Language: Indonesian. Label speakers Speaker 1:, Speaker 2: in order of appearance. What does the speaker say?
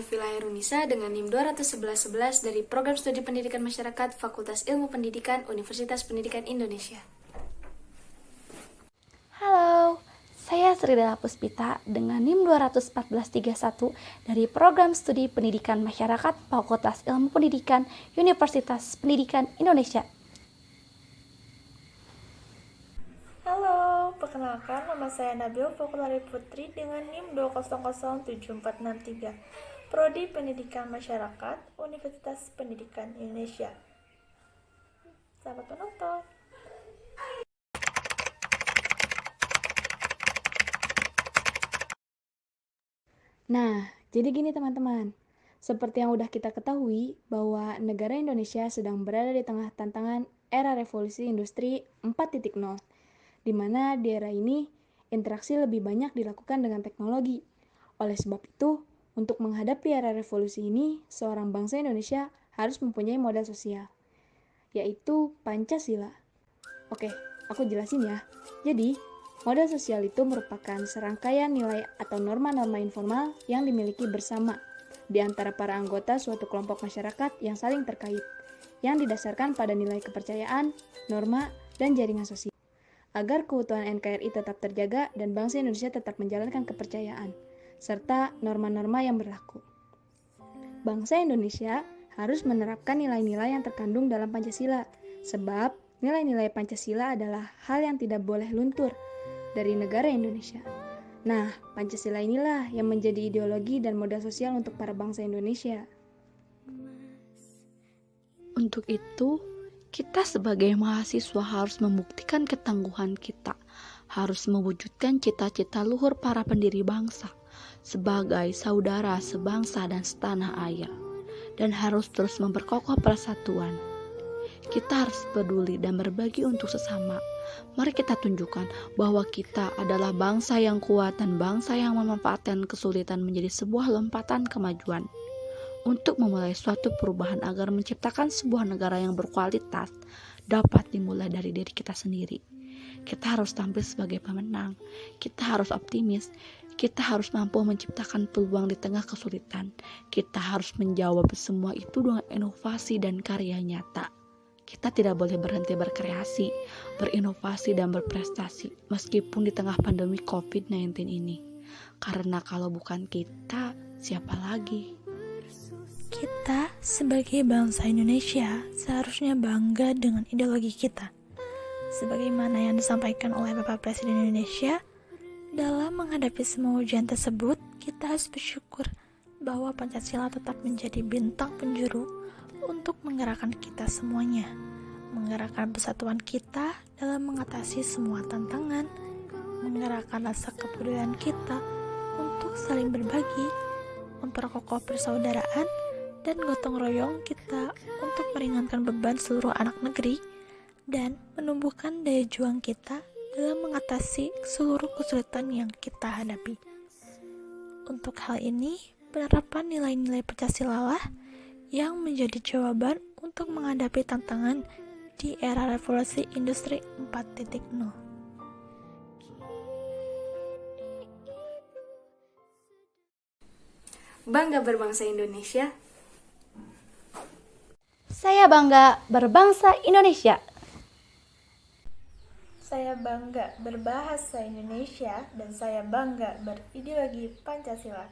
Speaker 1: Haifila Herunisa dengan NIM 21111 dari Program Studi Pendidikan Masyarakat Fakultas Ilmu Pendidikan Universitas Pendidikan Indonesia.
Speaker 2: Halo, saya Sridela Puspita dengan NIM 21431 dari Program Studi Pendidikan Masyarakat Fakultas Ilmu Pendidikan Universitas Pendidikan Indonesia.
Speaker 3: Halo, perkenalkan nama saya Nabil Fakulari Putri dengan NIM 2007463, Prodi Pendidikan Masyarakat Universitas Pendidikan Indonesia. Selamat menonton.
Speaker 1: Nah, jadi gini teman-teman. Seperti yang udah kita ketahui bahwa negara Indonesia sedang berada di tengah tantangan era revolusi industri 4.0, di mana di era ini interaksi lebih banyak dilakukan dengan teknologi. Oleh sebab itu, untuk menghadapi era revolusi ini, seorang bangsa Indonesia harus mempunyai modal sosial, yaitu Pancasila. Oke, aku jelasin ya. Jadi, modal sosial itu merupakan serangkaian nilai atau norma-norma informal yang dimiliki bersama di antara para anggota suatu kelompok masyarakat yang saling terkait, yang didasarkan pada nilai kepercayaan, norma, dan jaringan sosial, agar keutuhan NKRI tetap terjaga dan bangsa Indonesia tetap menjalankan kepercayaan, serta norma-norma yang berlaku. Bangsa Indonesia harus menerapkan nilai-nilai yang terkandung dalam Pancasila, sebab nilai-nilai Pancasila adalah hal yang tidak boleh luntur dari negara Indonesia. Nah, Pancasila inilah yang menjadi ideologi dan modal sosial untuk para bangsa Indonesia.
Speaker 2: Untuk itu, kita sebagai mahasiswa harus membuktikan ketangguhan kita, harus mewujudkan cita-cita luhur para pendiri bangsa sebagai saudara sebangsa dan setanah air, dan harus terus memperkokoh persatuan. Kita harus peduli dan berbagi untuk sesama. Mari kita tunjukkan bahwa kita adalah bangsa yang kuat dan bangsa yang memanfaatkan kesulitan menjadi sebuah lompatan kemajuan. Untuk memulai suatu perubahan agar menciptakan sebuah negara yang berkualitas dapat dimulai dari diri kita sendiri. Kita harus tampil sebagai pemenang. Kita harus optimis. Kita harus mampu menciptakan peluang di tengah kesulitan. Kita harus menjawab semua itu dengan inovasi dan karya nyata. Kita tidak boleh berhenti berkreasi, berinovasi, dan berprestasi meskipun di tengah pandemi COVID-19 ini. Karena kalau bukan kita, siapa lagi?
Speaker 3: Kita sebagai bangsa Indonesia seharusnya bangga dengan ideologi kita. Sebagaimana yang disampaikan oleh Bapak Presiden Indonesia, dalam menghadapi semua ujian tersebut, kita harus bersyukur bahwa Pancasila tetap menjadi bintang penjuru untuk menggerakkan kita semuanya, menggerakkan persatuan kita dalam mengatasi semua tantangan, menggerakkan rasa kepedulian kita untuk saling berbagi, memperkokoh persaudaraan, dan gotong royong kita untuk meringankan beban seluruh anak negeri dan menumbuhkan daya juang kita dalam mengatasi seluruh kesulitan yang kita hadapi. Untuk hal ini, penerapan nilai-nilai Pancasila lah yang menjadi jawaban untuk menghadapi tantangan di era revolusi industri 4.0.
Speaker 1: Bangga berbangsa Indonesia.
Speaker 2: Saya bangga berbangsa Indonesia.
Speaker 3: Saya bangga berbahasa Indonesia dan saya bangga berideologi Pancasila.